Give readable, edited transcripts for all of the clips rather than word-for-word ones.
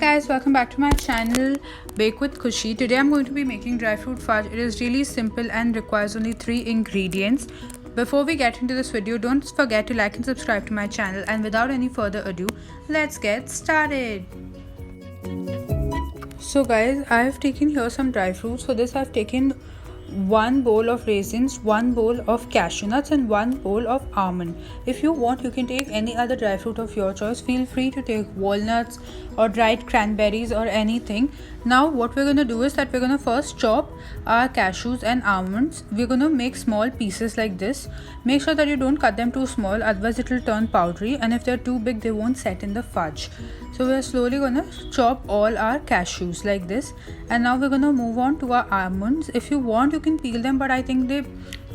guys, welcome back to my channel Bake with Kushi. Today I'm going to be making dry fruit fudge. It is really simple and requires only 3 ingredients. Before we get into this video, don't forget to like and subscribe to my channel, and without any further ado, let's get started. So guys, I have taken here some dry fruits. For this I've taken 1 bowl of raisins, 1 bowl of cashew nuts and 1 bowl of almond. If you want, you can take any other dry fruit of your choice. Feel free to take walnuts or dried cranberries or anything. Now what we're going to do is that we're going to first chop our cashews and almonds. We're going to make small pieces like this. Make sure that you don't cut them too small, otherwise it will turn powdery, and if they're too big they won't set in the fudge. So we're slowly going to chop all our cashews like this, and now we're going to move on to our almonds. If you want, you can peel them, but I think they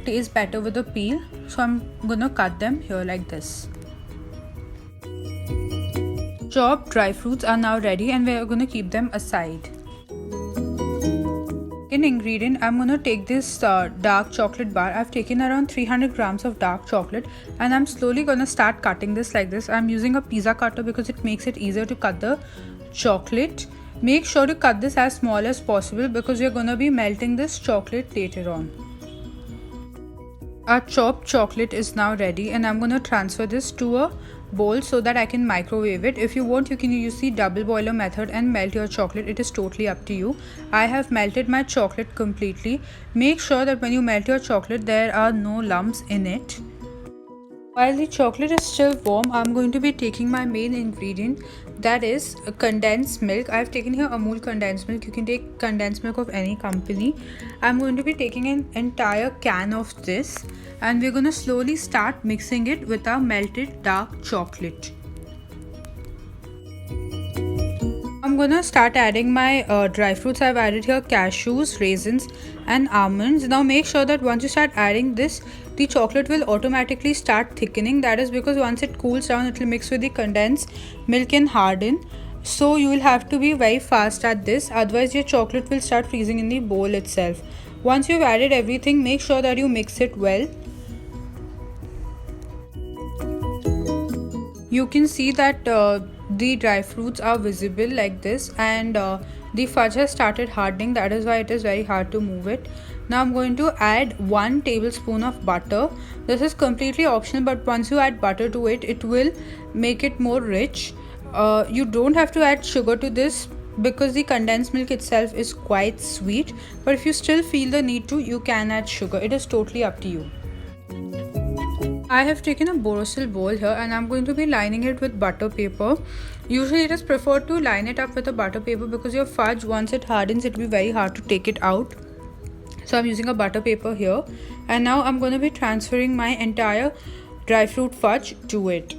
taste better with a peel, so I'm going to cut them here like this. Chopped dry fruits are now ready, and we're going to keep them aside. In ingredient, I'm going to take this dark chocolate bar. I've taken around 300 grams of dark chocolate, and I'm slowly going to start cutting this like this. I'm using a pizza cutter because it makes it easier to cut the chocolate. Make sure to cut this as small as possible because we're going to be melting this chocolate later on. Our chopped chocolate is now ready, and I'm going to transfer this to a bowl so that I can microwave it. If you want, you can use the double boiler method and melt your chocolate. It is totally up to you. I have melted my chocolate completely. Make sure that when you melt your chocolate, there are no lumps in it. While the chocolate is still warm, I'm going to be taking my main ingredient, that is condensed milk. I've taken here Amul condensed milk. You can take condensed milk of any company. I'm going to be taking an entire can of this, and we're going to slowly start mixing it with our melted dark chocolate. I'm going to start adding my dry fruits. I've added here cashews, raisins and almonds. Now make sure that once you start adding this, the chocolate will automatically start thickening. That is because once it cools down, it will mix with the condensed milk and harden. So you will have to be very fast at this, otherwise your chocolate will start freezing in the bowl itself. Once you've added everything, make sure that you mix it well. You can see that the dry fruits are visible like this, and the fudge has started hardening. That is why it is very hard to move it. Now I'm going to add 1 tablespoon of butter. This is completely optional, but once you add butter to it, it will make it more rich. You don't have to add sugar to this because the condensed milk itself is quite sweet, but if you still feel the need to, you can add sugar. It is totally up to you. I have taken a Borosil bowl here, and I'm going to be lining it with butter paper. Usually it is preferred to line it up with a butter paper because your fudge, once it hardens, it will be very hard to take it out. So I'm using a butter paper here, and now I'm going to be transferring my entire dry fruit fudge to it.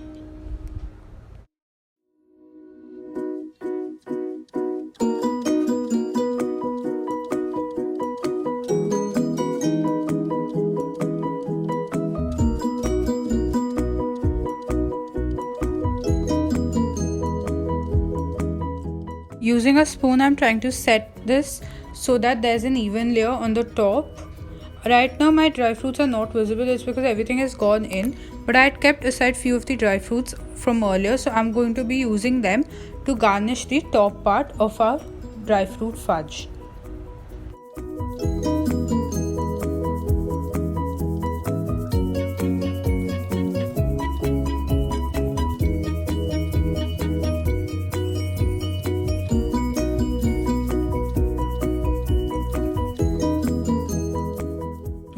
Using a spoon, I'm trying to set this so that there's an even layer on the top. Right now my dry fruits are not visible. It's because everything has gone in, but I had kept aside few of the dry fruits from earlier, so I'm going to be using them to garnish the top part of our dry fruit fudge.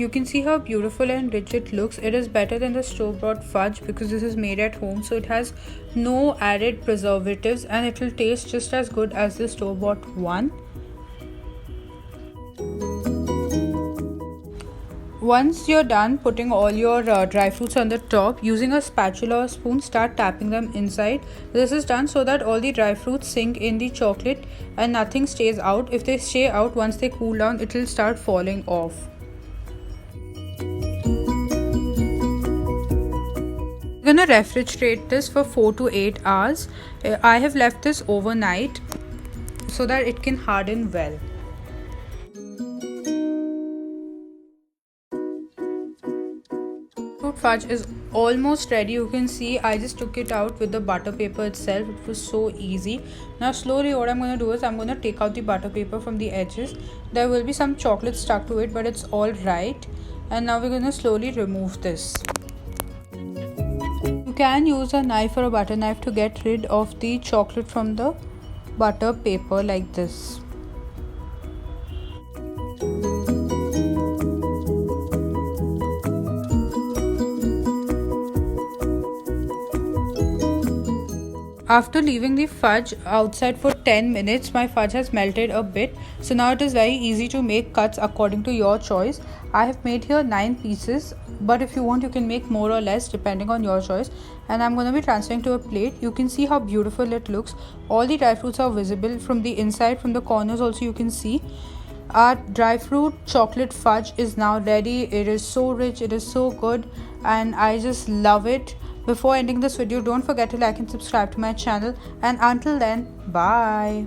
You can see how beautiful and rich it looks. It is better than the store-bought fudge because this is made at home, so it has no added preservatives, and it will taste just as good as the store-bought one. Once you're done putting all your dry fruits on the top, using a spatula or spoon, start tapping them inside. This is done so that all the dry fruits sink in the chocolate and nothing stays out. If they stay out, once they cool down, it will start falling off. I'm going to refrigerate this for 4 to 8 hours. I have left this overnight so that it can harden well. Fruit fudge is almost ready. You can see I just took it out with the butter paper itself. It was so easy. Now slowly what I'm going to do is I'm going to take out the butter paper from the edges. There will be some chocolate stuck to it, but it's all right. And now we're going to slowly remove this. You can use a knife or a butter knife to get rid of the chocolate from the butter paper like this. After leaving the fudge outside for 10 minutes, my fudge has melted a bit. So now it is very easy to make cuts according to your choice. I have made here 9 pieces, but if you want you can make more or less depending on your choice. And I'm going to be transferring to a plate. You can see how beautiful it looks. All the dry fruits are visible from the inside, from the corners also you can see. Our dry fruit chocolate fudge is now ready. It is so rich, it is so good, and I just love it. Before ending this video, don't forget to like and subscribe to my channel, and until then, bye.